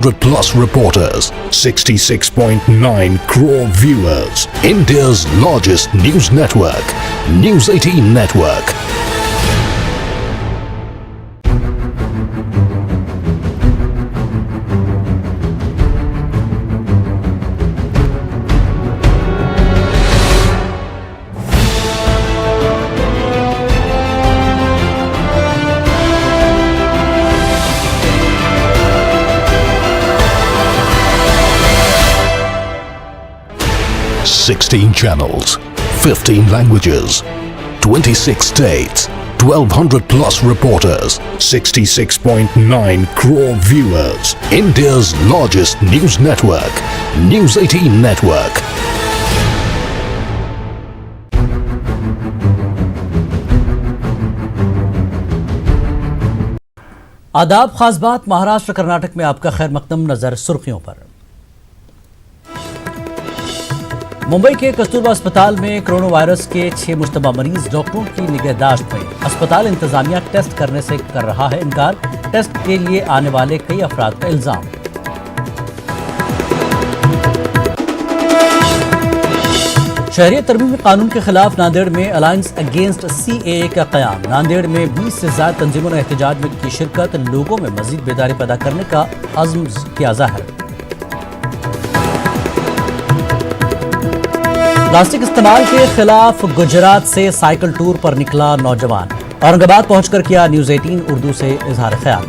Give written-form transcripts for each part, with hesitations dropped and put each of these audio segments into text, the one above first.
plus reporters, 66.9 crore viewers, India's largest news network, News 18 Network. Sixteen channels, 15 languages, 26 states, 1200 plus reporters, 66.9 crore viewers, India's largest news network, News 18 Network. आदाब, खास बात महाराष्ट्र कर्नाटक में आपका खैर मकदम। नजर सुर्खियों पर। मुंबई के कस्तूरबा अस्पताल में कोरोना वायरस के 6 मुश्तबा मरीज डॉक्टरों की निगहदाश्त में। अस्पताल इंतजामिया टेस्ट करने से कर रहा है इनकार। टेस्ट के लिए आने वाले कई अफराद का इल्जाम। शहरियत तरमीमी कानून के खिलाफ नांदेड़ में अलायंस अगेंस्ट CAA का कयाम। नांदेड़ में 20 से ज्यादा तंजीमों ने एहतजाज में की शिरकत। लोगों में मजीद बेदारी पैदा करने का अज़्म किया जाहिर। प्लास्टिक इस्तेमाल के खिलाफ गुजरात से साइकिल टूर पर निकला नौजवान। औरंगाबाद पहुंचकर किया न्यूज़ 18 उर्दू से इजहार ख्याल।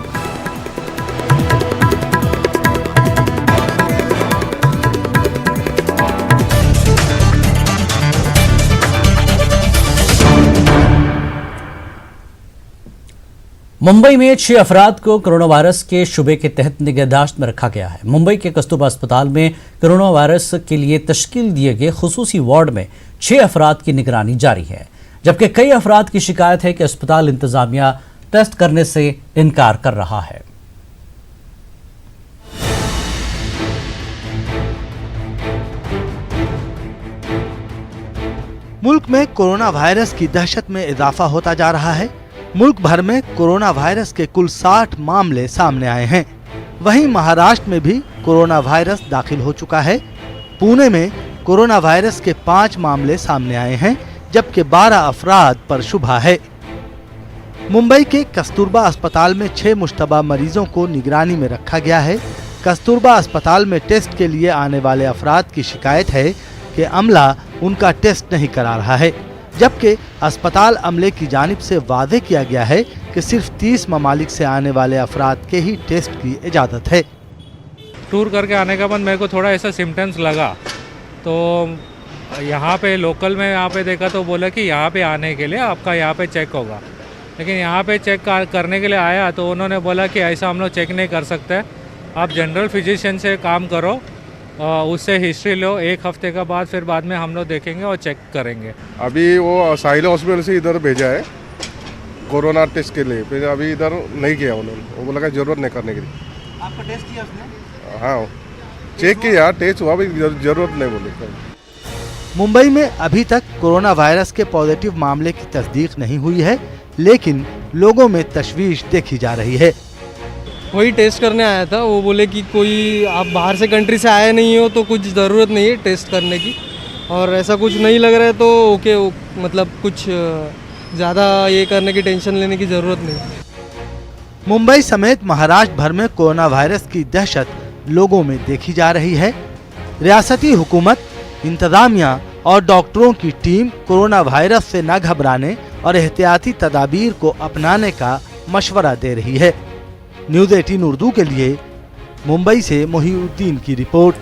मुंबई में 6 अफराद को कोरोना वायरस के शुबे के तहत निगहदाश्त में रखा गया है। मुंबई के कस्तूरबा अस्पताल में कोरोना वायरस के लिए तश्कील दिए गए खुसूसी वार्ड में 6 अफराद की निगरानी जारी है, जबकि कई अफराद की शिकायत है कि अस्पताल इंतजामिया टेस्ट करने से इनकार कर रहा है। मुल्क में कोरोना वायरस की दहशत में इजाफा होता जा रहा है। मुल्क भर में कोरोना वायरस के कुल 60 मामले सामने आए हैं। वहीं महाराष्ट्र में भी कोरोना वायरस दाखिल हो चुका है। पुणे में कोरोना वायरस के 5 मामले सामने आए हैं, जबकि 12 अफराद पर शुबा है। मुंबई के कस्तूरबा अस्पताल में 6 मुश्तबा मरीजों को निगरानी में रखा गया है। कस्तूरबा अस्पताल में टेस्ट के लिए आने वाले अफराद की शिकायत है कि अमला उनका टेस्ट नहीं करा रहा है, जबकि अस्पताल अमले की जानिब से वादे किया गया है कि सिर्फ 30 ममालिक से आने वाले अफराद के ही टेस्ट की इजाज़त है। टूर करके आने के बाद मेरे को थोड़ा ऐसा सिम्टम्स लगा, तो यहाँ पे लोकल में यहाँ पे देखा तो बोला कि यहाँ पे आने के लिए आपका यहाँ पे चेक होगा। लेकिन यहाँ पे चेक करने के लिए आया तो उन्होंने बोला कि ऐसा हम लोग चेक नहीं कर सकते, आप जनरल फिजिशियन से काम करो, उससे हिस्ट्री लो, 1 हफ्ते का बाद फिर बाद में हम लोग देखेंगे और चेक करेंगे। अभी वो साहिल हॉस्पिटल से इधर भेजा है कोरोना टेस्ट के लिए, फिर अभी इधर नहीं किया उन्होंने, वो बोला कि जरूरत नहीं करने के लिए। आपका टेस्ट किया उसने? हाँ, चेक किया, टेस्ट हुआ, भी जरूरत नहीं बोली। मुंबई में अभी तक कोरोना वायरस के पॉजिटिव मामले की तस्दीक नहीं हुई है, लेकिन लोगों में तशवीश देखी जा रही है। वही टेस्ट करने आया था, वो बोले कि कोई आप बाहर से कंट्री से आए नहीं हो तो कुछ ज़रूरत नहीं है टेस्ट करने की, और ऐसा कुछ नहीं लग रहा है तो ओके, मतलब कुछ ज़्यादा ये करने की टेंशन लेने की ज़रूरत नहीं। मुंबई समेत महाराष्ट्र भर में कोरोना वायरस की दहशत लोगों में देखी जा रही है। रियासती हुकूमत, इंतजामिया और डॉक्टरों की टीम कोरोना वायरस से न घबराने और एहतियाती तदाबीर को अपनाने का मशवरा दे रही है। न्यूज़ 18 उर्दू के लिए मुंबई से मोहिउद्दीन की रिपोर्ट।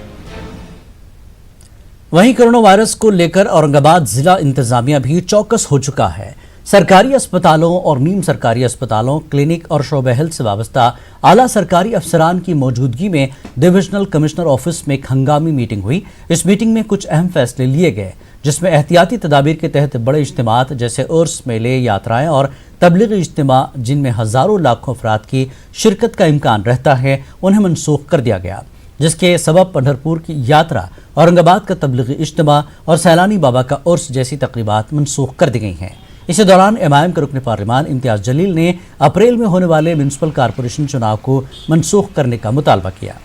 वहीं कोरोना वायरस को लेकर औरंगाबाद जिला इंतजामिया भी चौकस हो चुका है। सरकारी अस्पतालों और नीम सरकारी अस्पतालों, क्लिनिक और शोबे हेल्थ से वाबस्ता आला सरकारी अफसरान की मौजूदगी में डिविजनल कमिश्नर ऑफिस में एक हंगामी मीटिंग हुई। इस मीटिंग में कुछ अहम फैसले लिए गए, जिसमें एहतियाती तदाबीर के तहत बड़े इज्तिमात जैसे उर्स, मेले, यात्राएं और तबलीगी इज्तिमा, जिनमें हजारों लाखों अफराद की शिरकत का इम्कान रहता है, उन्हें मनसूख कर दिया गया, जिसके सबब पंढरपुर की यात्रा, औरंगाबाद का तबलीगी इज्तिमा और सैलानी बाबा का उर्स जैसी तकरीबात मनसूख कर दी गई हैं। इसी दौरान एमआईएम के रुकन पार्लिमान इम्तियाज जलील ने अप्रैल में होने वाले म्यूनसिपल कारपोरेशन चुनाव को मनसूख करने का मुतालबा किया।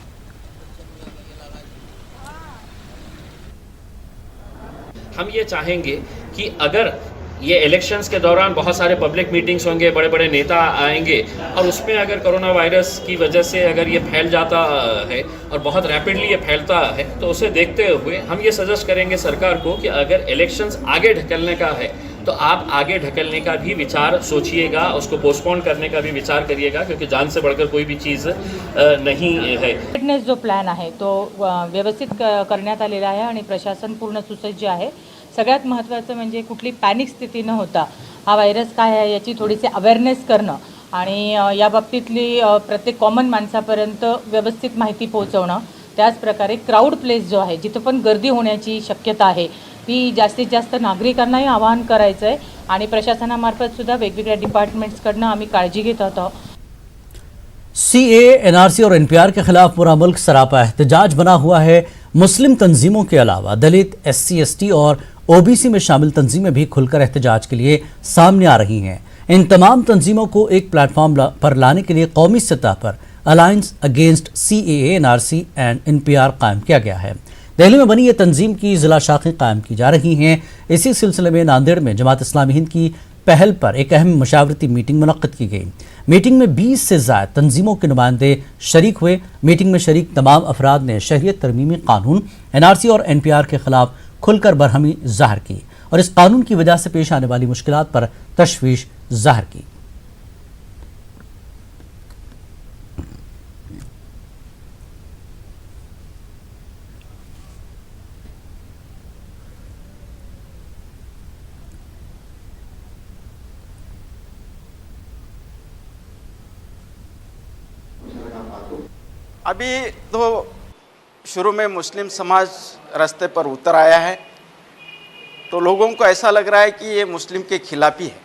हम ये चाहेंगे कि अगर ये इलेक्शंस के दौरान बहुत सारे पब्लिक मीटिंग्स होंगे, बड़े बड़े नेता आएंगे और उसमें अगर कोरोना वायरस की वजह से अगर ये फैल जाता है और बहुत रैपिडली ये फैलता है, तो उसे देखते हुए हम ये सजेस्ट करेंगे सरकार को कि अगर इलेक्शंस आगे ढकेलने का है तो आप आगे ढकेलने का भी विचार सोचिएगा, उसको पोस्टपोन करने का भी विचार करिएगा, क्योंकि जान से बढ़कर कोई भी चीज़ नहीं है। फिटनेस जो प्लॅन आहे तो व्यवस्थित करण्यात आलेला आहे आणि प्रशासन पूर्ण सुसज्ज आहे। सगळ्यात महत्त्वाचं म्हणजे कुठली पॅनिक स्थिती न होता हा व्हायरस काय आहे याची थोडीशी अवेअरनेस करणं आणि या बाबतीतली प्रत्येक कॉमन माणसापर्यंत व्यवस्थित माहिती पोहोचवणं। त्याच प्रकारे क्राऊड प्लेस जो आहे जिथं पण गर्दी होण्याची शक्यता आहे ती जास्तीत जास्त नागरिकांनाही आवाहन करायचं आहे आणि प्रशासनामार्फत सुद्धा वेगवेगळ्या डिपार्टमेंट्सकडनं आम्ही काळजी घेत आहोत। सीएए, एनआरसी और एनपीआर के खिलाफ पूरा मुल्क सरापा एहतजाज बना हुआ है। मुस्लिम तंजीमों के अलावा दलित, एससी, एसटी और ओबीसी में शामिल तंजीमें भी खुलकर एहतजाज के लिए सामने आ रही हैं। इन तमाम तंजीमों को एक प्लेटफॉर्म पर लाने के लिए कौमी सतह पर alliance against CAA, NRC and NPR कायम किया गया है। दिल्ली में बनी ये तंजीम की जिला शाखें कायम की जा रही हैं। इसी सिलसिले में नांदेड़ में जमात इस्लामी हिंद की पहल पर एक अहम मशावरती मीटिंग मुनक्किद की गई। मीटिंग में 20 से ज़ायद तंजीमों के नुमाइंदे शरीक हुए। मीटिंग में शरीक तमाम अफराद ने शहरियत तरमीमी कानून, एनआरसी और एनपीआर के खिलाफ खुलकर बरहमी ज़ाहिर की और इस कानून की वजह से पेश आने वाली मुश्किलात पर तशवीश ज़ाहिर की। अभी तो शुरू में मुस्लिम समाज रास्ते पर उतर आया है, तो लोगों को ऐसा लग रहा है कि ये मुस्लिम के खिलाफ ही है,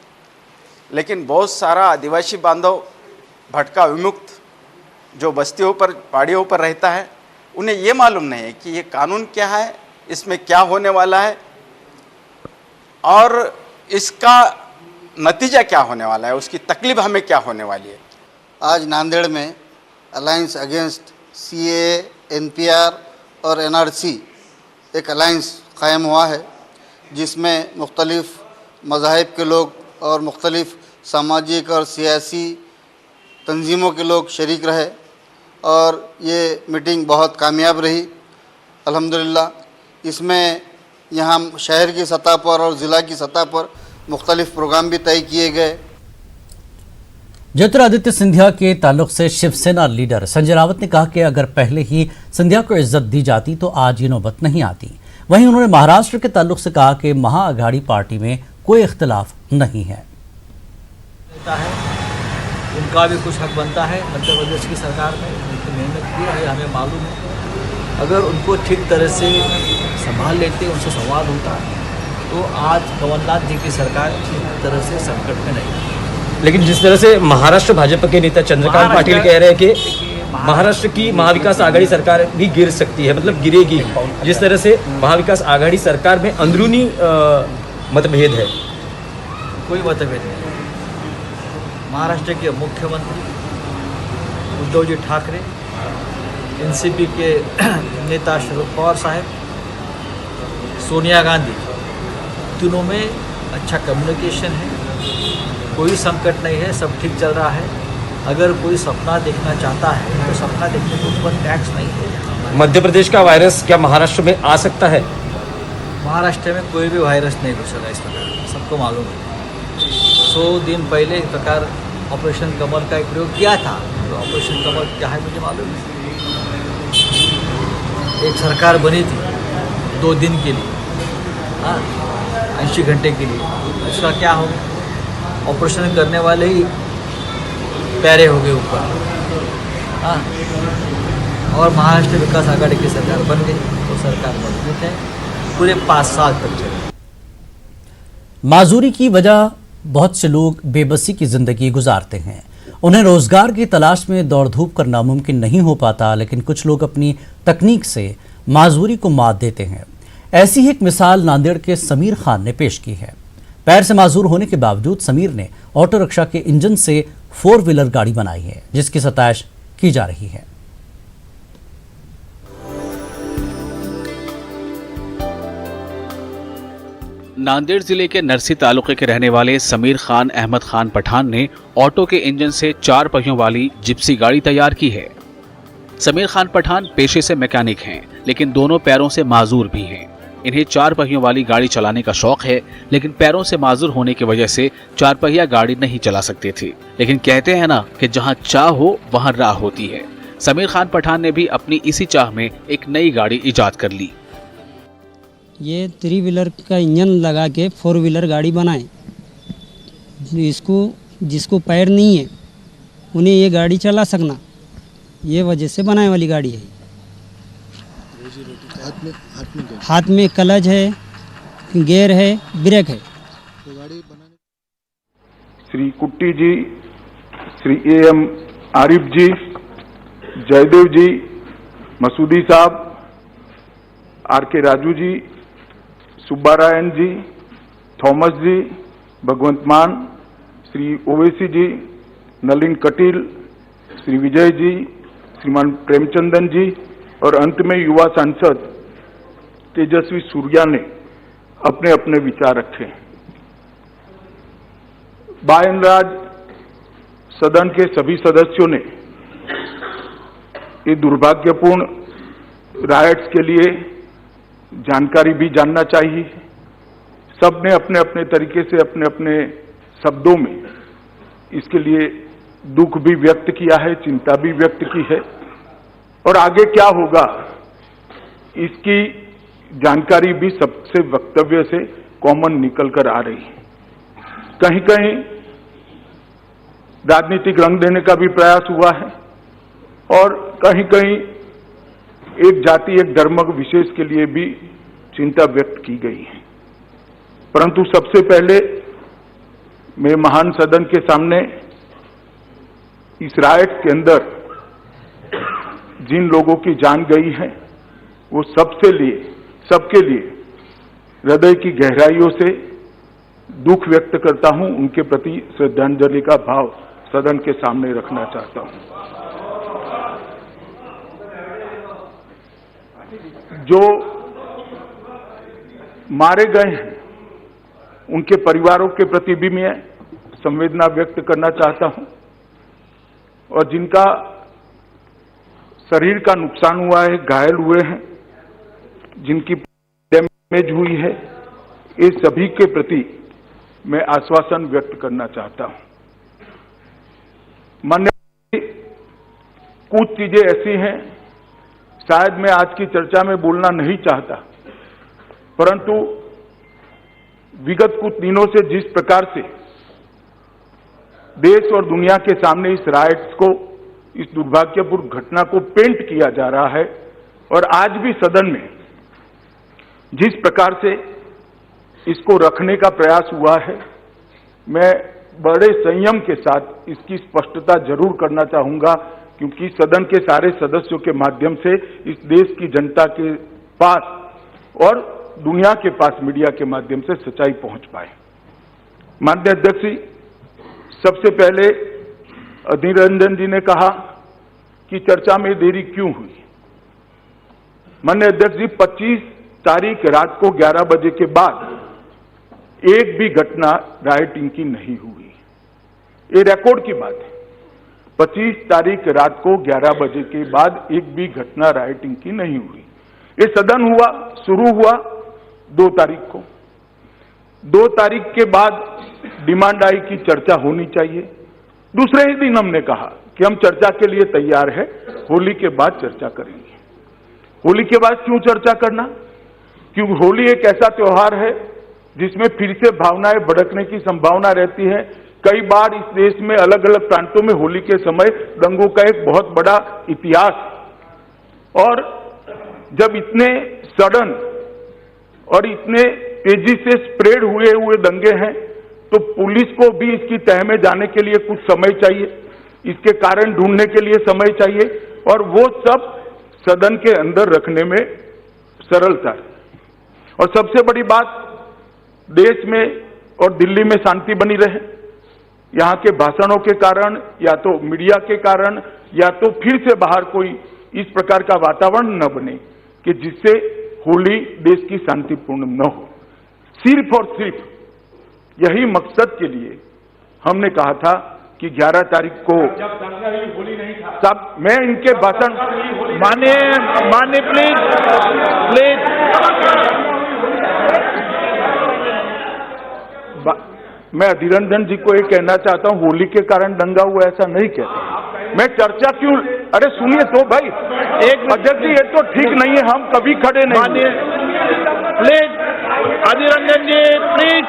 लेकिन बहुत सारा आदिवासी बांधव भटका विमुक्त जो बस्तियों पर, पहाड़ियों पर रहता है, उन्हें ये मालूम नहीं है कि ये कानून क्या है, इसमें क्या होने वाला है और इसका नतीजा क्या होने वाला है, उसकी तकलीफ हमें क्या होने वाली है। आज नांदेड़ में अलायंस अगेंस्ट सीएए, एनपीआर और एनआरसी एक अलायंस कायम हुआ है, जिसमें मुख्तलिफ़ मज़ाहिब के लोग और मुख्तलिफ़ सामाजिक और सियासी तंजीमों के लोग शरीक रहे और ये मीटिंग बहुत कामयाब रही अल्हम्दुलिल्लाह। इसमें यहाँ शहर की सतह पर और ज़िला की सतह पर मुख्तलिफ़ प्रोग्राम भी तय किए गए। ज्योतिरादित्य सिंधिया के ताल्लुक से शिवसेना लीडर संजय रावत ने कहा कि अगर पहले ही सिंधिया को इज्जत दी जाती तो आज ये नौबत नहीं आती। वहीं उन्होंने महाराष्ट्र के ताल्लुक से कहा कि महाअघाड़ी पार्टी में कोई इख्तिलाफ नहीं है। उनका भी कुछ हक बनता है। मध्य प्रदेश की सरकार ने उनकी मेहनत की है, हमें मालूम है। अगर उनको ठीक तरह से संभाल लेते, उनसे संवाद होता तो आज कमलनाथ जी की सरकार ठीक तरह से संकट में नहीं। लेकिन जिस तरह से महाराष्ट्र भाजपा के नेता चंद्रकांत पाटिल कह रहे हैं कि महाराष्ट्र की महाविकास आघाड़ी सरकार भी गिर सकती है, मतलब गिरेगी। जिस तरह से महाविकास आघाड़ी सरकार में अंदरूनी मतभेद है। कोई मतभेद नहीं। महाराष्ट्र के मुख्यमंत्री उद्धव जी ठाकरे, एनसीपी के नेता शरद पवार साहब, सोनिया गांधी, तीनों में अच्छा कम्युनिकेशन है, कोई संकट नहीं है, सब ठीक चल रहा है। अगर कोई सपना देखना चाहता है तो सपना देखने के ऊपर टैक्स नहीं है। मध्य प्रदेश का वायरस क्या महाराष्ट्र में आ सकता है? महाराष्ट्र में कोई भी वायरस नहीं घुसेगा इस प्रकार, सबको मालूम है। 100 दिन पहले इस प्रकार ऑपरेशन कमल का एक प्रयोग किया था। तो ऑपरेशन कमल क्या है मुझे मालूम है। एक सरकार बनी थी 2 दिन के लिए, 80 घंटे के लिए। उसका क्या हो, ऑपरेशन करने वाले ही पैरे हो गए ऊपर। और महाराष्ट्र विकास आघाड़ी की सरकार बन गई, तो सरकार मजबूत है, पूरे 5 साल तक चले। माजूरी की वजह बहुत से लोग बेबसी की जिंदगी गुजारते हैं। उन्हें रोजगार की तलाश में दौड़ धूप करना मुमकिन नहीं हो पाता, लेकिन कुछ लोग अपनी तकनीक से माजूरी को मात देते हैं। ऐसी ही एक मिसाल नांदेड़ के समीर खान ने पेश की है। पैर से माजूर होने के बावजूद समीर ने ऑटो रिक्शा के इंजन से 4 व्हीलर गाड़ी बनाई है, जिसकी सताइश की जा रही है। नांदेड़ जिले के नरसी तालुके के रहने वाले समीर खान अहमद खान पठान ने ऑटो के इंजन से 4 पहियों वाली जिप्सी गाड़ी तैयार की है। समीर खान पठान पेशे से मैकेनिक हैं, लेकिन दोनों पैरों से माजूर भी हैं। इन्हें 4 पहियों वाली गाड़ी चलाने का शौक है, लेकिन पैरों से माजूर होने की वजह से 4 पहिया गाड़ी नहीं चला सकते थे। लेकिन कहते हैं ना कि जहां चाह हो वहां राह होती है। समीर खान पठान ने भी अपनी इसी चाह में एक नई गाड़ी इजाद कर ली। ये 3 व्हीलर का इंजन लगा के 4 व्हीलर गाड़ी बनाए। जिसको पैर नहीं है उन्हें ये गाड़ी चला सकना, ये वजह से बनाने वाली गाड़ी है। हाथ में क्लच है, गियर है, ब्रेक है। श्री कुट्टी जी, श्री AM आरिफ जी, जयदेव जी, मसूदी साहब, RK राजू जी, सुब्बारायण जी, थॉमस जी, भगवंत मान, श्री ओवैसी जी, नलिन कटील, श्री विजय जी, श्रीमान प्रेमचंदन जी और अंत में युवा सांसद तेजस्वी सूर्या ने अपने अपने विचार रखे। बाय एंड लार्ज सदन के सभी सदस्यों ने ये दुर्भाग्यपूर्ण रायट्स के लिए जानकारी भी जानना चाहिए। सबने अपने अपने तरीके से अपने अपने शब्दों में इसके लिए दुख भी व्यक्त किया है, चिंता भी व्यक्त की है और आगे क्या होगा इसकी जानकारी भी सबसे वक्तव्य से कॉमन निकल कर आ रही है। कहीं कहीं राजनीतिक रंग देने का भी प्रयास हुआ है और कहीं कहीं एक जाति एक धर्म विशेष के लिए भी चिंता व्यक्त की गई है। परंतु सबसे पहले मैं महान सदन के सामने इस राइट के अंदर जिन लोगों की जान गई है वो सबके लिए हृदय की गहराइयों से दुख व्यक्त करता हूं। उनके प्रति श्रद्धांजलि का भाव सदन के सामने रखना चाहता हूं। जो मारे गए हैं उनके परिवारों के प्रति भी मैं संवेदना व्यक्त करना चाहता हूं और जिनका शरीर का नुकसान हुआ है, घायल हुए हैं, जिनकी डैमेज हुई है, ये सभी के प्रति मैं आश्वासन व्यक्त करना चाहता हूं। माननीय, कुछ चीजें ऐसी हैं शायद मैं आज की चर्चा में बोलना नहीं चाहता, परंतु विगत कुछ दिनों से जिस प्रकार से देश और दुनिया के सामने इस राइट्स को, इस दुर्भाग्यपूर्ण घटना को पेंट किया जा रहा है और आज भी सदन में जिस प्रकार से इसको रखने का प्रयास हुआ है, मैं बड़े संयम के साथ इसकी स्पष्टता जरूर करना चाहूंगा, क्योंकि सदन के सारे सदस्यों के माध्यम से इस देश की जनता के पास और दुनिया के पास मीडिया के माध्यम से सच्चाई पहुंच पाए। माननीय अध्यक्ष जी, सबसे पहले अधीर रंजन जी ने कहा कि चर्चा में देरी क्यों हुई। माननीय अध्यक्ष जी, 25 तारीख रात को 11 बजे के बाद एक भी घटना राइटिंग की नहीं हुई। ये रिकॉर्ड की बात है। 25 तारीख रात को 11 बजे के बाद एक भी घटना राइटिंग की नहीं हुई। ये सदन हुआ, शुरू हुआ 2 तारीख को। 2 तारीख के बाद डिमांड आई कि चर्चा होनी चाहिए। दूसरे ही दिन हमने कहा कि हम चर्चा के लिए तैयार है, होली के बाद चर्चा करेंगे। होली के बाद क्यों चर्चा करना? क्योंकि होली एक ऐसा त्योहार है जिसमें फिर से भावनाएं भड़कने की संभावना रहती है। कई बार इस देश में अलग अलग प्रांतों में होली के समय दंगों का एक बहुत बड़ा इतिहास, और जब इतने सडन और इतने तेजी से स्प्रेड हुए दंगे हैं तो पुलिस को भी इसकी तह में जाने के लिए कुछ समय चाहिए, इसके कारण ढूंढने के लिए समय चाहिए, और वो सब सदन के अंदर रखने में सरलता है। और सबसे बड़ी बात, देश में और दिल्ली में शांति बनी रहे। यहाँ के भाषणों के कारण या तो मीडिया के कारण या तो फिर से बाहर कोई इस प्रकार का वातावरण न बने कि जिससे होली देश की शांतिपूर्ण न हो। सिर्फ और सिर्फ यही मकसद के लिए हमने कहा था कि 11 तारीख को सब मैं इनके भाषण माने प्लीज मैं अधीर रंजन जी को ये कहना चाहता हूं, होली के कारण दंगा हुआ ऐसा नहीं कहता मैं। चर्चा क्यों? अरे सुनिए तो भाई, एक अध्यक्ष जी ये तो ठीक नहीं है, हम कभी खड़े नहीं। Please Adhir Ranjan ji please.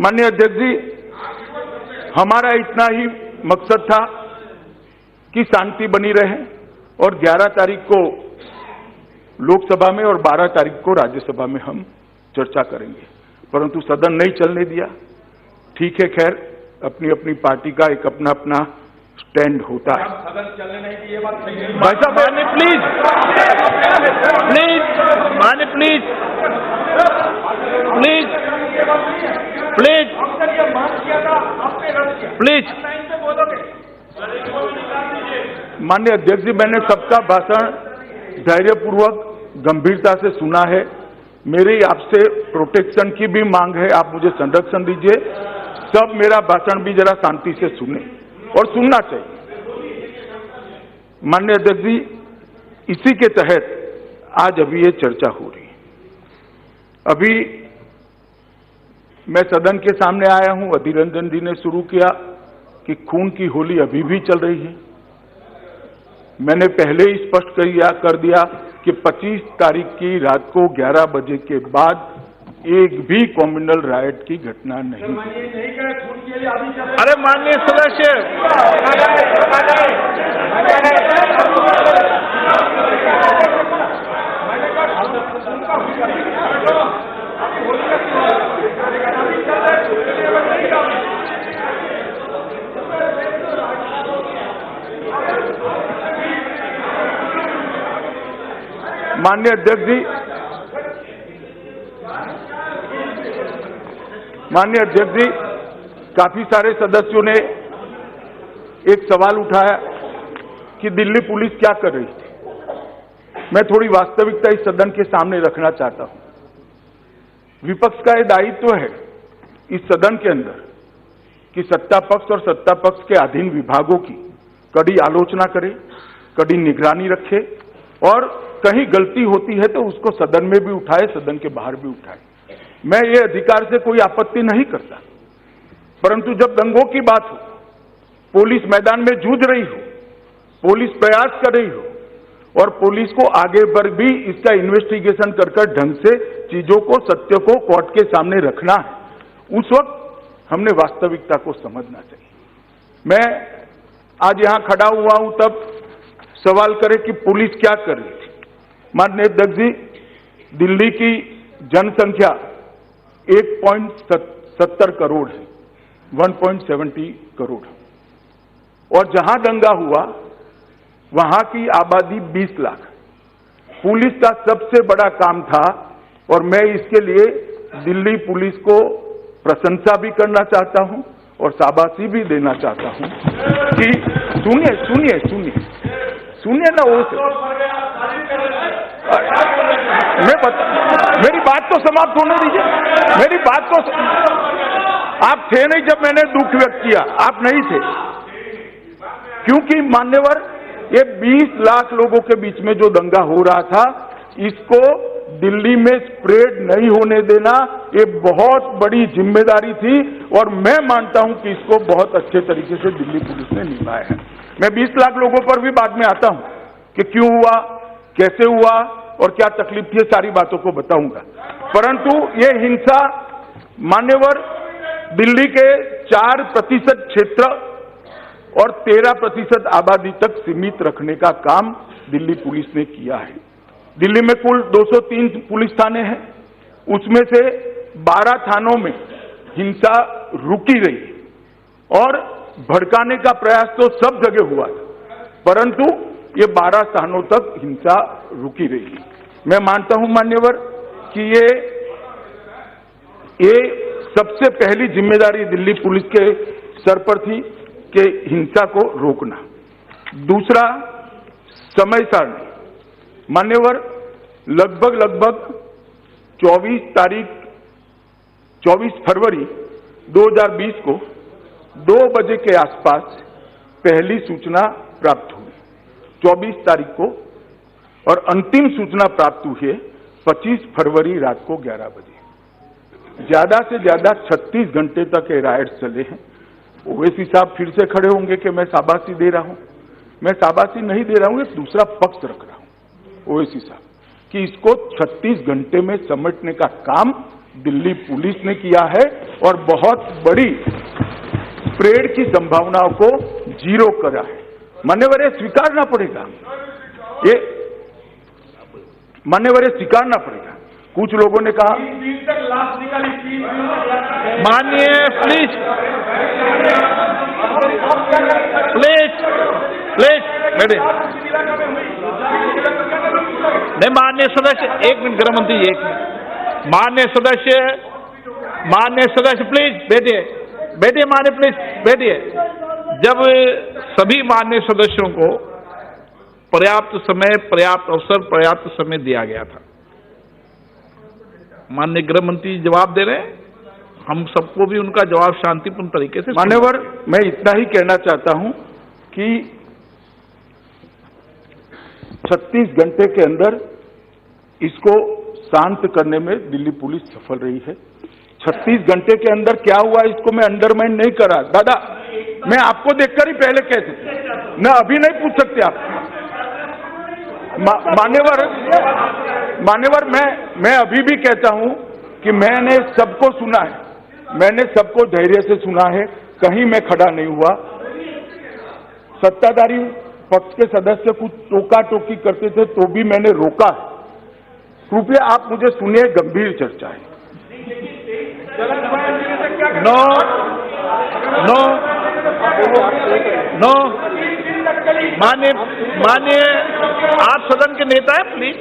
माननीय अध्यक्ष जी, हमारा इतना ही मकसद था कि शांति बनी रहे और 11 तारीख को लोकसभा में और 12 तारीख को राज्यसभा में हम चर्चा करेंगे, परंतु सदन नहीं चलने दिया। ठीक है, खैर अपनी अपनी पार्टी का एक अपना अपना स्टैंड होता है। सदन चलने नहीं की ये बात सही है भाई साहब। माने प्लीज माने प्लीज माननीय अध्यक्ष जी, मैंने सबका भाषण धैर्यपूर्वक गंभीरता से सुना है। मेरी आपसे प्रोटेक्शन की भी मांग है, आप मुझे संरक्षण दीजिए। सब मेरा भाषण भी जरा शांति से सुने और सुनना चाहिए। माननीय अध्यक्ष जी, इसी के तहत आज अभी ये चर्चा हो रही है। अभी मैं सदन के सामने आया हूं, अधीर रंजन जी ने शुरू किया कि खून की होली अभी भी चल रही है। मैंने पहले ही स्पष्ट कर दिया कि 25 तारीख की रात को 11 बजे के बाद एक भी कम्युनल राइट की घटना नहीं। अरे माननीय सदस्य, माननीय अध्यक्ष जी, काफी सारे सदस्यों ने एक सवाल उठाया कि दिल्ली पुलिस क्या कर रही थी। मैं थोड़ी वास्तविकता इस सदन के सामने रखना चाहता हूं। विपक्ष का यह दायित्व है इस सदन के अंदर कि सत्ता पक्ष और सत्ता पक्ष के अधीन विभागों की कड़ी आलोचना करे, कड़ी निगरानी रखे और कहीं गलती होती है तो उसको सदन में भी उठाए, सदन के बाहर भी उठाए। मैं ये अधिकार से कोई आपत्ति नहीं करता, परंतु जब दंगों की बात हो, पुलिस मैदान में जूझ रही हो, पुलिस प्रयास कर रही हो और पुलिस को आगे पर भी इसका इन्वेस्टिगेशन कर ढंग से चीजों को, सत्य को कोर्ट के सामने रखना है, उस वक्त हमने वास्तविकता को समझना चाहिए। मैं आज यहां खड़ा हुआ हूं तब सवाल करे कि पुलिस क्या कर रही थी। माननीय अध्यक्ष जी, दिल्ली की जनसंख्या 1.70 करोड़ है, 1.70 करोड़, और जहां दंगा हुआ वहां की आबादी 20 लाख। पुलिस का सबसे बड़ा काम था और मैं इसके लिए दिल्ली पुलिस को प्रशंसा भी करना चाहता हूं और शाबाशी भी देना चाहता हूं कि सुनिए ना, वो मेरी बात तो समाप्त होने दीजिए। मेरी बात तो, आप थे नहीं जब मैंने दुख व्यक्त किया, आप नहीं थे, क्योंकि मान्यवर ये 20 लाख लोगों के बीच में जो दंगा हो रहा था, इसको दिल्ली में स्प्रेड नहीं होने देना ये बहुत बड़ी जिम्मेदारी थी और मैं मानता हूं कि इसको बहुत अच्छे तरीके से दिल्ली पुलिस ने निभाया है। मैं 20 लाख लोगों पर भी बाद में आता हूं कि क्यों हुआ, कैसे हुआ और क्या तकलीफ थी, सारी बातों को बताऊंगा। परंतु ये हिंसा मान्यवर दिल्ली के 4% क्षेत्र और 13% आबादी तक सीमित रखने का काम दिल्ली पुलिस ने किया है। दिल्ली में कुल 203 पुलिस थाने हैं, उसमें से 12 थानों में हिंसा रुकी रही और भड़काने का प्रयास तो सब जगह हुआ था, परंतु ये 12 स्थानों तक हिंसा रुकी रही। मैं मानता हूं मान्यवर कि ये सबसे पहली जिम्मेदारी दिल्ली पुलिस के सर पर थी कि हिंसा को रोकना। दूसरा, समय सारणी। मान्यवर लगभग 24 फरवरी 2020 को 2 बजे के आसपास पहली सूचना प्राप्त हुई 24 तारीख को, और अंतिम सूचना प्राप्त हुई है 25 फरवरी रात को 11 बजे। ज्यादा से ज्यादा 36 घंटे तक ये राइट्स चले हैं। ओवैसी साहब फिर से खड़े होंगे कि मैं शाबाशी दे रहा हूं। मैं शाबाशी नहीं दे रहा हूं, एक दूसरा पक्ष रख रहा हूं ओवैसी साहब कि इसको 36 घंटे में समेटने का काम दिल्ली पुलिस ने किया है और बहुत बड़ी स्प्रेड की संभावनाओं को जीरो करा है। मान्यवर ये स्वीकारना पड़ेगा, ये मान्यवर स्वीकारना पड़ेगा। कुछ लोगों ने कहा माननीय प्लीज बैठे नहीं माननीय सदस्य, एक मिनट गृह मंत्री जी, एक मिनट माननीय सदस्य प्लीज बैठिए माननीय प्लीज बैठिए। जब सभी माननीय सदस्यों को पर्याप्त समय, पर्याप्त अवसर, पर्याप्त समय दिया गया था, माननीय गृह मंत्री जवाब दे रहे हैं, हम सबको भी उनका जवाब शांतिपूर्ण तरीके से। मान्यवर मैं इतना ही कहना चाहता हूं कि 36 घंटे के अंदर इसको शांत करने में दिल्ली पुलिस सफल रही है। 36 घंटे के अंदर क्या हुआ इसको मैं अंडरमाइन नहीं करा दादा, मैं आपको देखकर ही पहले कह सकते न, अभी नहीं पूछ सकते आप। मान्यवर मैं अभी भी कहता हूं कि मैंने सबको सुना है, मैंने सबको धैर्य से सुना है, कहीं मैं खड़ा नहीं हुआ। सत्ताधारी पक्ष के सदस्य कुछ टोका टोकी करते थे तो भी मैंने रोका है। कृपया आप मुझे सुनिए, गंभीर चर्चा है। नो माननीय आप सदन के नेता है, प्लीज।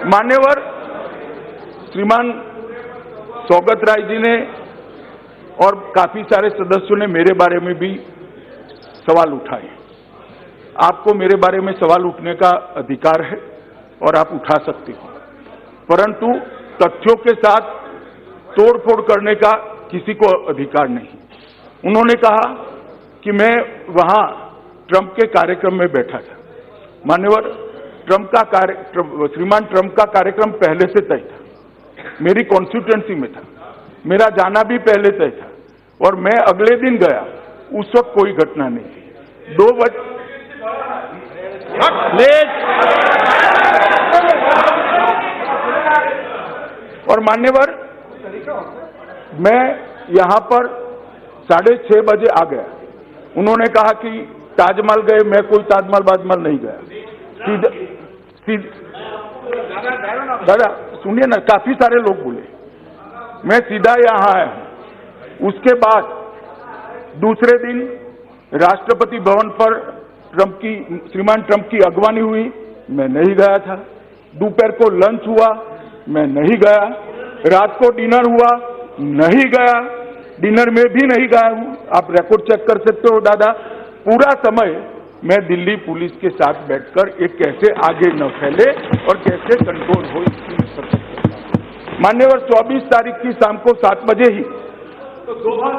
मान्यवर श्रीमान सौगत राय जी ने और काफी सारे सदस्यों ने मेरे बारे में भी सवाल उठाए। आपको मेरे बारे में सवाल उठने का अधिकार है और आप उठा सकते हो, परंतु तथ्यों के साथ तोड़फोड़ करने का किसी को अधिकार नहीं। उन्होंने कहा कि मैं वहां ट्रंप के कार्यक्रम में बैठा था। मान्यवर श्रीमान ट्रंप का कार्यक्रम पहले से तय था, मेरी कॉन्स्टिट्यूएंसी में था, मेरा जाना भी पहले तय था और मैं अगले दिन गया, उस वक्त कोई घटना नहीं थी। 2 बजे और मान्यवर मैं यहां पर 6:30 बजे आ गया। उन्होंने कहा कि ताजमहल गए, मैं कोई ताजमहल नहीं गया। दादा सुनिए ना, काफी सारे लोग बोले, मैं सीधा यहां आया हूं। उसके बाद दूसरे दिन राष्ट्रपति भवन पर श्रीमान ट्रंप की अगवानी हुई, मैं नहीं गया था। दोपहर को लंच हुआ, मैं नहीं गया। रात को डिनर हुआ, नहीं गया। डिनर में भी नहीं गया हूं, आप रिकॉर्ड चेक कर सकते हो दादा। पूरा समय मैं दिल्ली पुलिस के साथ बैठकर ये कैसे आगे न फैले और कैसे कंट्रोल हो इसकी सतर्कता। मान्यवर 24 तारीख की शाम को 7 बजे ही तो 2 बार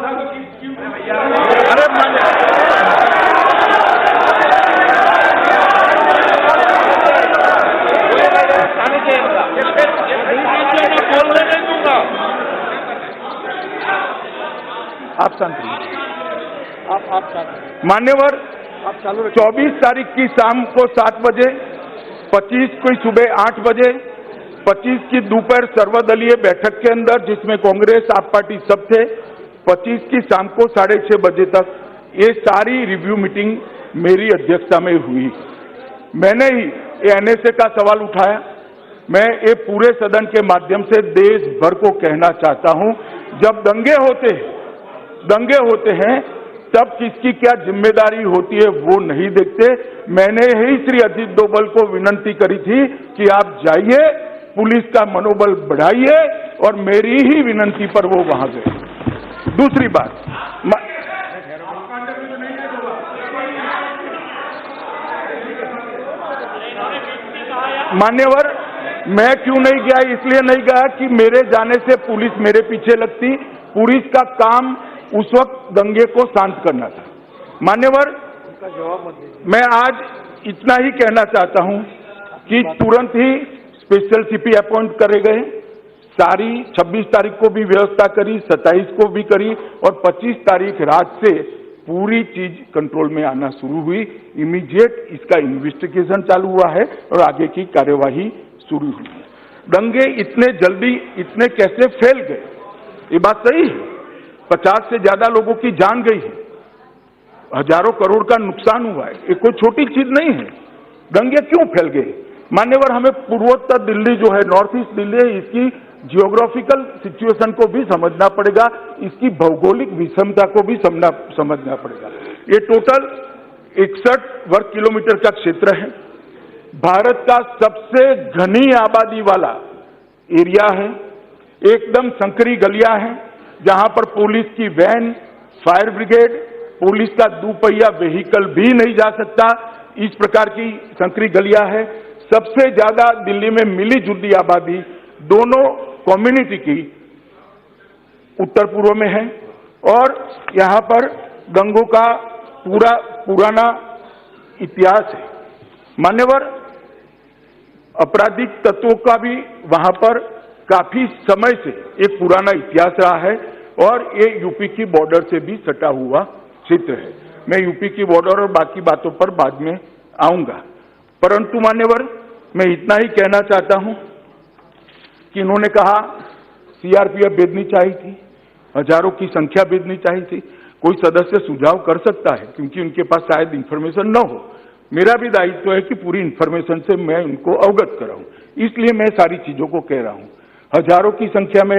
आप शांत रहिए। मान्यवर 24 तारीख की शाम को 7 बजे, 25 की सुबह 8 बजे, 25 की दोपहर सर्वदलीय बैठक के अंदर जिसमें कांग्रेस आप पार्टी सब थे, 25 की शाम को 6:30 बजे तक ये सारी रिव्यू मीटिंग मेरी अध्यक्षता में हुई। मैंने ही एनएसए का सवाल उठाया। मैं ये पूरे सदन के माध्यम से देश भर को कहना चाहता हूं, जब दंगे होते हैं तब किसकी क्या जिम्मेदारी होती है वो नहीं देखते। मैंने ही श्री अजित डोभाल को विनती करी थी कि आप जाइए, पुलिस का मनोबल बढ़ाइए, और मेरी ही विनती पर वो वहां गए। दूसरी बात, मान्यवर, मैं क्यों नहीं गया? इसलिए नहीं गया कि मेरे जाने से पुलिस मेरे पीछे लगती। पुलिस का काम उस वक्त दंगे को शांत करना था। मान्यवर, मैं आज इतना ही कहना चाहता हूं कि तुरंत ही स्पेशल सीपी अपॉइंट करे गए। सारी 26 तारीख को भी व्यवस्था करी, 27 को भी करी और 25 तारीख रात से पूरी चीज कंट्रोल में आना शुरू हुई। इमीडिएट इसका इन्वेस्टिगेशन चालू हुआ है और आगे की कार्यवाही शुरू हुई है। दंगे इतने जल्दी इतने कैसे फैल गए, ये बात सही है। 50 से ज्यादा लोगों की जान गई है, हजारों करोड़ का नुकसान हुआ है। ये कोई छोटी चीज नहीं है। दंगे क्यों फैल गए? मान्यवर, हमें पूर्वोत्तर दिल्ली जो है, नॉर्थ ईस्ट दिल्ली है, इसकी जियोग्राफिकल सिचुएशन को भी समझना पड़ेगा, इसकी भौगोलिक विषमता को भी समझना पड़ेगा। ये टोटल 61 वर्ग किलोमीटर का क्षेत्र है। भारत का सबसे घनी आबादी वाला एरिया है। एकदम संकरी गलियां हैं जहां पर पुलिस की वैन, फायर ब्रिगेड, पुलिस का दुपहिया व्हीकल भी नहीं जा सकता। इस प्रकार की संकरी गलियां है। सबसे ज्यादा दिल्ली में मिली जुली आबादी दोनों कम्युनिटी की उत्तर पूर्व में है और यहां पर दंगों का पूरा पुराना इतिहास है। मान्यवर, आपराधिक तत्वों का भी वहां पर काफी समय से एक पुराना इतिहास रहा है और ये यूपी की बॉर्डर से भी सटा हुआ क्षेत्र है। मैं यूपी की बॉर्डर और बाकी बातों पर बाद में आऊंगा, परंतु मान्यवर, मैं इतना ही कहना चाहता हूं कि इन्होंने कहा सीआरपीएफ भेजनी चाहिए थी, हजारों की संख्या भेजनी चाहिए थी। कोई सदस्य सुझाव कर सकता है क्योंकि उनके पास शायद इंफॉर्मेशन न हो। मेरा भी दायित्व है कि पूरी इंफॉर्मेशन से मैं उनको अवगत कराऊं, इसलिए मैं सारी चीजों को कह रहा हूं। हजारों की संख्या में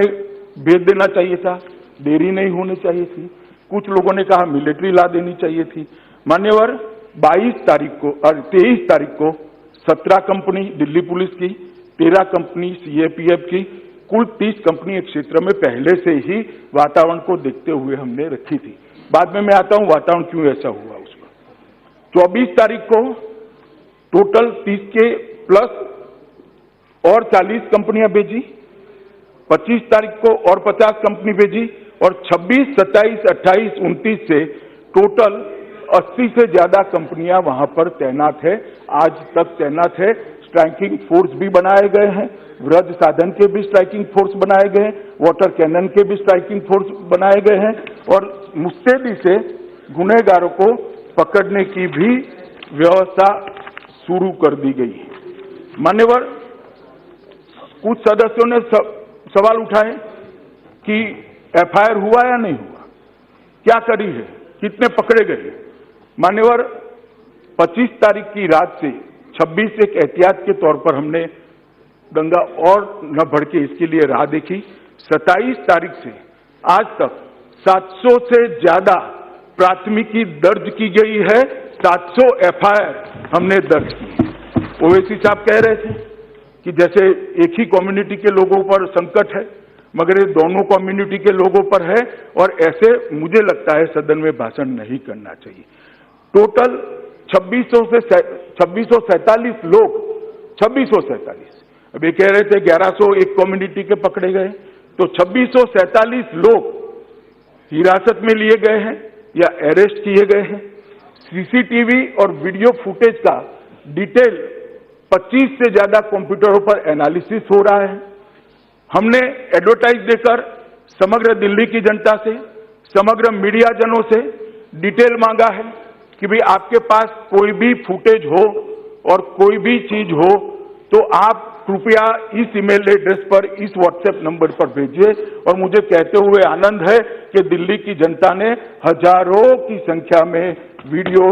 भेज देना चाहिए था, देरी नहीं होनी चाहिए थी। कुछ लोगों ने कहा मिलिट्री ला देनी चाहिए थी। मान्यवर, 22 तारीख को और 23 तारीख को 17 कंपनी दिल्ली पुलिस की, 13 कंपनी सीएपीएफ की, कुल 30 कंपनी एक क्षेत्र में पहले से ही वातावरण को देखते हुए हमने रखी थी। बाद में मैं आता हूं वातावरण क्यों ऐसा हुआ उसमें। 24 तारीख को टोटल 30 के प्लस और 40 कंपनियां भेजी, 25 तारीख को और 50 कंपनी भेजी और 26, 27, 28, 29 से टोटल 80 से ज्यादा कंपनियां वहां पर तैनात है, आज तक तैनात है। स्ट्राइकिंग फोर्स भी बनाए गए हैं, वृद्ध साधन के भी स्ट्राइकिंग फोर्स बनाए गए हैं, वाटर कैनन के भी स्ट्राइकिंग फोर्स बनाए गए हैं और मुस्तैदी से गुनहगारों को पकड़ने की भी व्यवस्था शुरू कर दी गई है। मान्यवर, कुछ सदस्यों ने सवाल उठाए कि एफआईआर हुआ या नहीं हुआ, क्या करी है, कितने पकड़े गए। मान्यवर, 25 तारीख की रात से 26 एक एहतियात के तौर पर हमने दंगा और न भड़के इसके लिए राह देखी। 27 तारीख से आज तक 700 से ज्यादा प्राथमिकी दर्ज की गई है, 700 एफआईआर हमने दर्ज की। ओवैसी साहब कह रहे थे कि जैसे एक ही कम्युनिटी के लोगों पर संकट है, मगर ये दोनों कम्युनिटी के लोगों पर है और ऐसे मुझे लगता है सदन में भाषण नहीं करना चाहिए। टोटल 2647 लोग, 2647, अब ये कह रहे थे 1100 एक कम्युनिटी के पकड़े गए, तो 2647 लोग हिरासत में लिए गए हैं या अरेस्ट किए गए हैं। सीसीटीवी और वीडियो फुटेज का डिटेल 25 से ज्यादा कंप्यूटरों पर एनालिसिस हो रहा है। हमने एडवर्टाइज देकर समग्र दिल्ली की जनता से, समग्र मीडिया जनों से डिटेल मांगा है कि भाई आपके पास कोई भी फुटेज हो और कोई भी चीज हो तो आप कृपया इस ईमेल एड्रेस पर, इस व्हाट्सएप नंबर पर भेजिए। और मुझे कहते हुए आनंद है कि दिल्ली की जनता ने हजारों की संख्या में वीडियो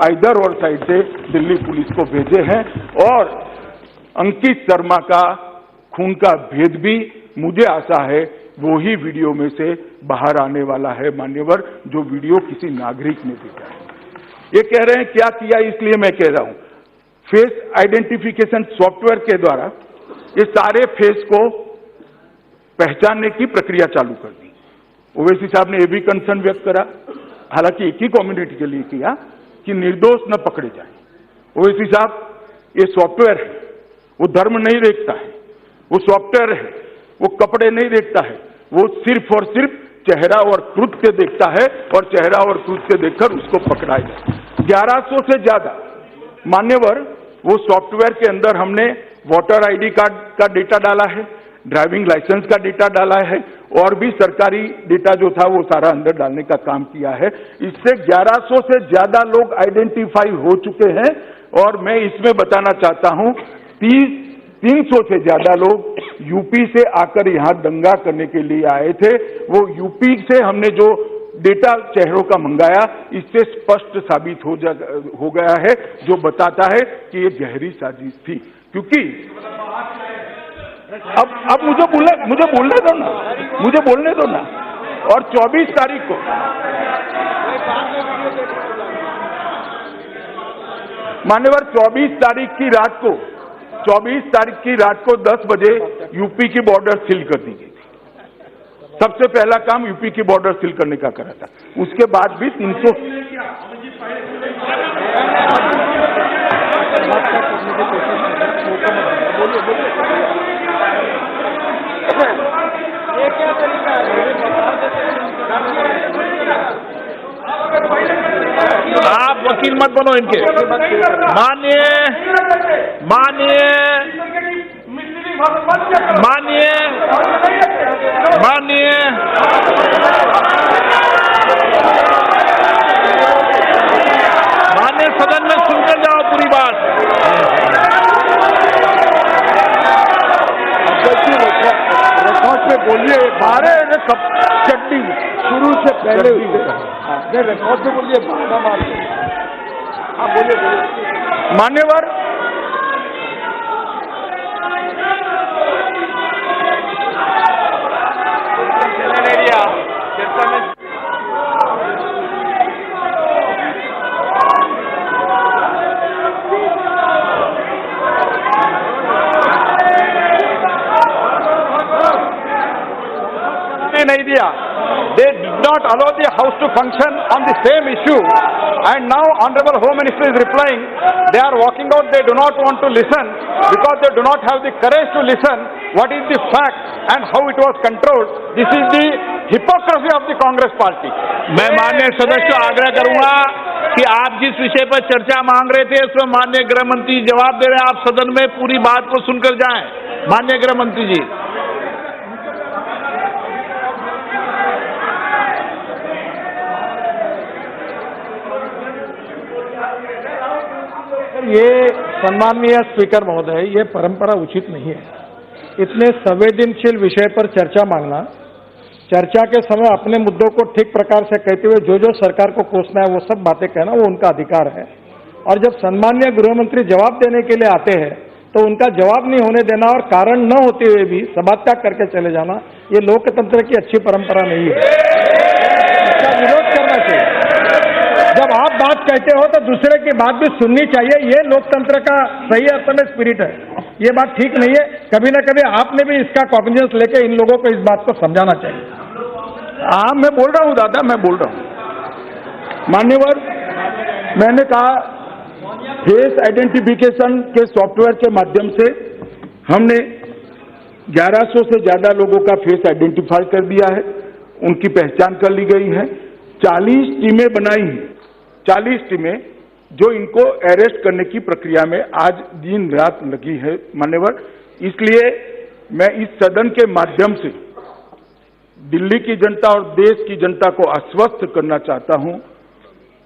इधर और साइड से दिल्ली पुलिस को भेजे हैं और अंकित शर्मा का खून का भेद भी मुझे आशा है वो ही वीडियो में से बाहर आने वाला है मान्यवर, जो वीडियो किसी नागरिक ने भेजा है। ये कह रहे हैं क्या किया, इसलिए मैं कह रहा हूं फेस आइडेंटिफिकेशन सॉफ्टवेयर के द्वारा ये सारे फेस को पहचानने की प्रक्रिया चालू कर दी। ओवैसी साहब ने यह भी कंसर्न व्यक्त करा, हालांकि एक ही कम्युनिटी के लिए किया, कि निर्दोष न पकड़े जाए। ओवैसी साहब, ये सॉफ्टवेयर है वो धर्म नहीं देखता है, वो सॉफ्टवेयर है, वो कपड़े नहीं देखता है, वो सिर्फ और सिर्फ चेहरा और कृत्य देखता है और चेहरा और कृत्य देखकर उसको पकड़ाएगा। 1100 से ज्यादा मान्यवर वो सॉफ्टवेयर के अंदर हमने वोटर आईडी कार्ड का डेटा डाला है, ड्राइविंग लाइसेंस का डेटा डाला है और भी सरकारी डेटा जो था वो सारा अंदर डालने का काम किया है। इससे 1100 से ज्यादा लोग आइडेंटिफाई हो चुके हैं और मैं इसमें बताना चाहता हूं 300 से ज्यादा लोग यूपी से आकर यहां दंगा करने के लिए आए थे। वो यूपी से हमने जो डेटा चेहरों का मंगाया, इससे स्पष्ट साबित हो गया है, जो बताता है कि ये गहरी साजिश थी। क्योंकि अब मुझे बोलने दो ना। और 24 तारीख को मान्यवर 24 तारीख की रात को 10 बजे यूपी की बॉर्डर सील कर दी गई थी। सबसे पहला काम यूपी की बॉर्डर सील करने का करा था। उसके बाद भी 300 आप वकील मत बनो इनके। मानिए सदन में सुनकर जाओ पूरी बात। रिकॉर्ड पे बोलिए, बारे चट्टी शुरू से पहले रिकॉर्ड पे बोलिए, हाँ बोलिए। मान्यवर नहीं दिया। They did not allow the house to function on the same issue, and now Honorable Home Minister is replying. They are walking out. They do not want to listen because they do not have the courage to listen. What is the fact and how it was controlled? This is the hypocrisy of the Congress party. मैं माननीय सदस्य को आग्रह करूंगा कि आप जिस विषय पर चर्चा मांग रहे थे उसमें माननीय गृह मंत्री जवाब दे रहे हैं। आप सदन में पूरी बात को सुनकर जाएं। माननीय गृह मंत्री जी। ये सम्माननीय स्पीकर महोदय, ये परंपरा उचित नहीं है। इतने संवेदनशील विषय पर चर्चा मांगना, चर्चा के समय अपने मुद्दों को ठीक प्रकार से कहते हुए जो सरकार को कोसना है वो सब बातें कहना वो उनका अधिकार है। और जब सम्माननीय गृह मंत्री जवाब देने के लिए आते हैं तो उनका जवाब नहीं होने देना और कारण न होते हुए भी सभात्याग करके चले जाना, ये लोकतंत्र की अच्छी परंपरा नहीं है। इसका विरोध करना चाहिए। जब आप बात कहते हो तो दूसरे की बात भी सुननी चाहिए। ये लोकतंत्र का सही अर्थ में स्पिरिट है। ये बात ठीक नहीं है। कभी ना कभी आपने भी इसका कॉग्निजेंस लेके इन लोगों को इस बात को समझाना चाहिए। हाँ, मैं बोल रहा हूँ दादा, मैं बोल रहा हूँ। मान्यवर, मैंने कहा फेस आइडेंटिफिकेशन के सॉफ्टवेयर के माध्यम से हमने 1100 से ज्यादा लोगों का फेस आइडेंटिफाई कर दिया है, उनकी पहचान कर ली गई है। 40 टीमें बनाई हैं, 40 टीमें जो इनको अरेस्ट करने की प्रक्रिया में आज दिन रात लगी है मान्यवर। इसलिए मैं इस सदन के माध्यम से दिल्ली की जनता और देश की जनता को आश्वस्त करना चाहता हूं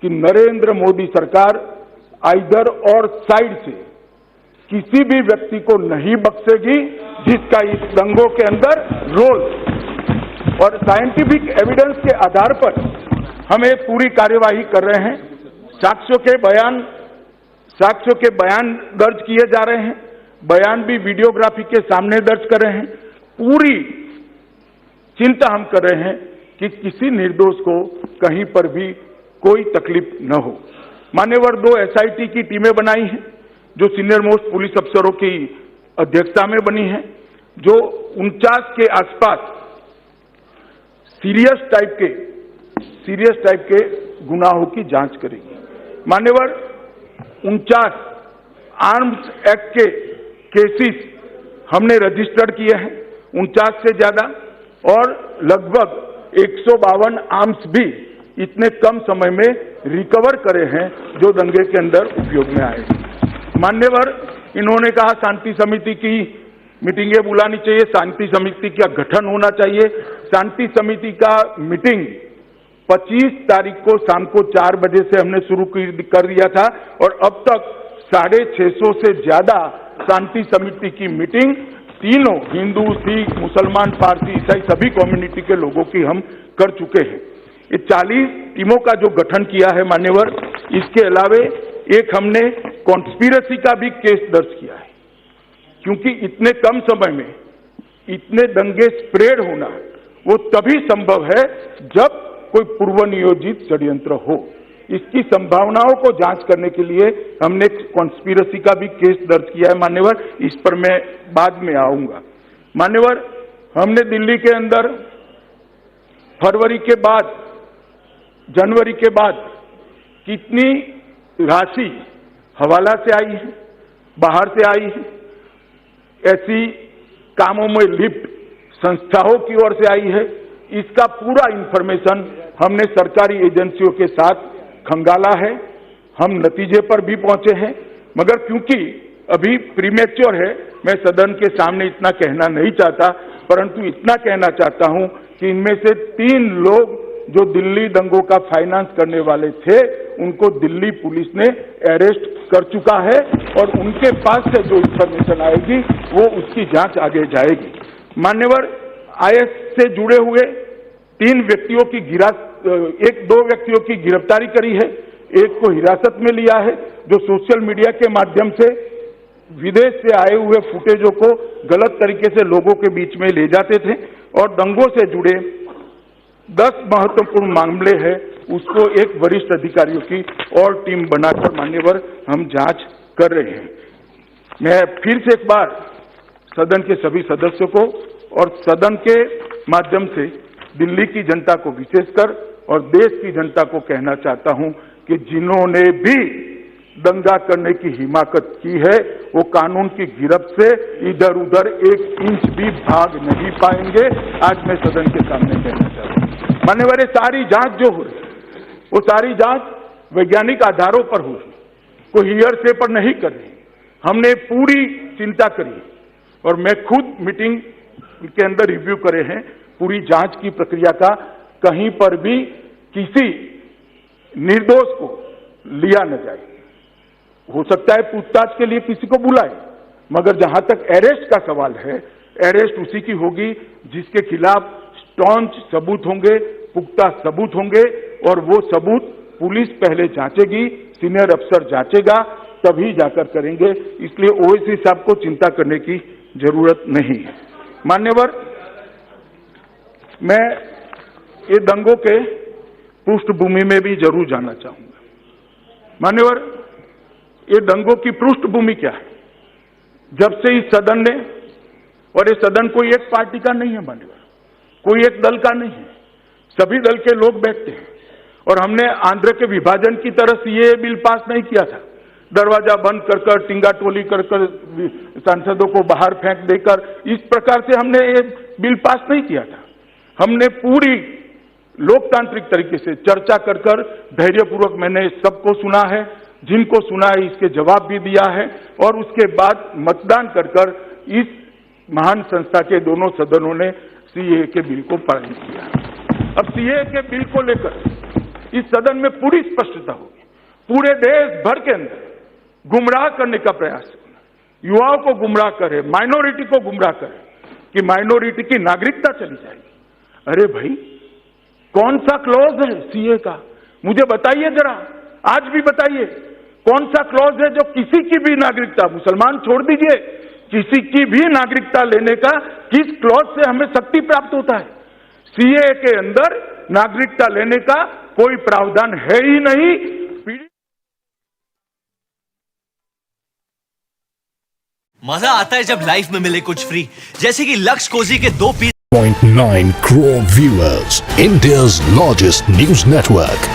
कि नरेंद्र मोदी सरकार आइदर और साइड से किसी भी व्यक्ति को नहीं बख्शेगी जिसका इस दंगों के अंदर रोल और साइंटिफिक एविडेंस के आधार पर हम एक पूरी कार्यवाही कर रहे हैं। साक्ष्यों के बयान दर्ज किए जा रहे हैं, बयान भी वीडियोग्राफी के सामने दर्ज कर रहे हैं। पूरी चिंता हम कर रहे हैं कि किसी निर्दोष को कहीं पर भी कोई तकलीफ न हो। मान्यवर 2 SIT की टीमें बनाई हैं जो सीनियर मोस्ट पुलिस अफसरों की अध्यक्षता में बनी हैं, जो 49 के आसपास सीरियस टाइप के गुनाहों की जांच करेगी। मान्यवर 49 आर्म्स एक्ट के केसेस हमने रजिस्टर्ड किए हैं, 49 से ज्यादा, और लगभग 152 आर्म्स भी इतने कम समय में रिकवर करे हैं जो दंगे के अंदर उपयोग में आए। मान्यवर, इन्होंने कहा शांति समिति की मीटिंगें बुलानी चाहिए, शांति समिति का गठन होना चाहिए। शांति समिति का मीटिंग 25 तारीख को शाम को 4 बजे से हमने शुरू कर दिया था और अब तक 650 से ज्यादा शांति समिति की मीटिंग तीनों हिंदू, सिख, मुसलमान, पारसी, ईसाई सभी कम्युनिटी के लोगों की हम कर चुके हैं। ये 40 टीमों का जो गठन किया है मान्यवर, इसके अलावे एक हमने कॉन्स्पिरेसी का भी केस दर्ज किया है, क्योंकि इतने कम समय में इतने दंगे स्प्रेड होना वो तभी संभव है जब कोई पूर्व नियोजित षड्यंत्र हो। इसकी संभावनाओं को जांच करने के लिए हमने कॉन्स्पिरेसी का भी केस दर्ज किया है मान्यवर, इस पर मैं बाद में आऊंगा। मान्यवर, हमने दिल्ली के अंदर फरवरी के बाद, जनवरी के बाद कितनी राशि हवाला से आई है, बाहर से आई है, ऐसी कामों में लिप्त संस्थाओं की ओर से आई है, इसका पूरा इंफॉर्मेशन हमने सरकारी एजेंसियों के साथ खंगाला है। हम नतीजे पर भी पहुंचे हैं, मगर क्योंकि अभी प्रीमेच्योर है, मैं सदन के सामने इतना कहना नहीं चाहता, परंतु इतना कहना चाहता हूं कि इनमें से 3 लोग जो दिल्ली दंगों का फाइनेंस करने वाले थे, उनको दिल्ली पुलिस ने अरेस्ट कर चुका है और उनके पास से जो इंफॉर्मेशन आएगी वो उसकी जांच आगे जाएगी। मान्यवर, आईएस से जुड़े हुए 2 व्यक्तियों की गिरफ्तारी करी है, एक को हिरासत में लिया है, जो सोशल मीडिया के माध्यम से विदेश से आए हुए फुटेजों को गलत तरीके से लोगों के बीच में ले जाते थे और दंगों से जुड़े 10 महत्वपूर्ण मामले हैं, उसको एक वरिष्ठ अधिकारियों की और टीम बनाकर मान्यवर हम जांच कर रहे हैं। मैं फिर से एक बार सदन के सभी सदस्यों को और सदन के माध्यम से दिल्ली की जनता को विशेषकर और देश की जनता को कहना चाहता हूं कि जिन्होंने भी दंगा करने की हिमाकत की है वो कानून की गिरफ्त से इधर उधर 1 इंच भी भाग नहीं पाएंगे। आज मैं सदन के सामने कहना चाहता हूं मान्यवर, सारी जांच जो हो रही वो सारी जांच वैज्ञानिक आधारों पर हो रही, कोई हियरसे पर नहीं कर रही। हमने पूरी चिंता करी और मैं खुद मीटिंग के अंदर रिव्यू करे हैं पूरी जांच की प्रक्रिया का, कहीं पर भी किसी निर्दोष को लिया न जाए। हो सकता है पूछताछ के लिए किसी को बुलाए, मगर जहां तक अरेस्ट का सवाल है, अरेस्ट उसी की होगी जिसके खिलाफ स्टॉन्च सबूत होंगे, पुख्ता सबूत होंगे और वो सबूत पुलिस पहले जांचेगी, सीनियर अफसर जांचेगा, तभी जाकर करेंगे। इसलिए ओवैसी साहब को चिंता करने की जरूरत नहीं है। मान्यवर, मैं ये दंगों के पृष्ठभूमि में भी जरूर जानना चाहूंगा। मान्यवर, ये दंगों की पृष्ठभूमि क्या है? जब से इस सदन ने, और ये सदन कोई एक पार्टी का नहीं है मान्यवर, कोई एक दल का नहीं है, सभी दल के लोग बैठते हैं और हमने आंध्र के विभाजन की तरह ये बिल पास नहीं किया था, दरवाजा बंद कर कर, टिंगा टोली कर कर सांसदों को बाहर फेंक देकर, इस प्रकार से हमने ये बिल पास नहीं किया था। हमने पूरी लोकतांत्रिक तरीके से चर्चा कर कर धैर्यपूर्वक मैंने सबको सुना है, जिनको सुना है इसके जवाब भी दिया है और उसके बाद मतदान कर कर इस महान संस्था के दोनों सदनों ने सीएए के बिल को पारित किया। अब सीएए के बिल को लेकर इस सदन में पूरी स्पष्टता होगी। पूरे देश भर के अंदर गुमराह करने का प्रयास करना, युवाओं को गुमराह करे, माइनॉरिटी को गुमराह करे कि माइनॉरिटी की नागरिकता चली जाएगी। अरे भाई, कौन सा क्लॉज है सीए का? मुझे बताइए जरा, आज भी बताइए कौन सा क्लॉज है जो किसी की भी नागरिकता, मुसलमान छोड़ दीजिए, किसी की भी नागरिकता लेने का किस क्लॉज से हमें शक्ति प्राप्त होता है? सीए के अंदर नागरिकता लेने का कोई प्रावधान है ही नहीं। मजा आता है जब लाइफ में मिले कुछ फ्री, जैसे कि लक्स कोजी के 2 piece 0.9 crore viewers, India's largest news network.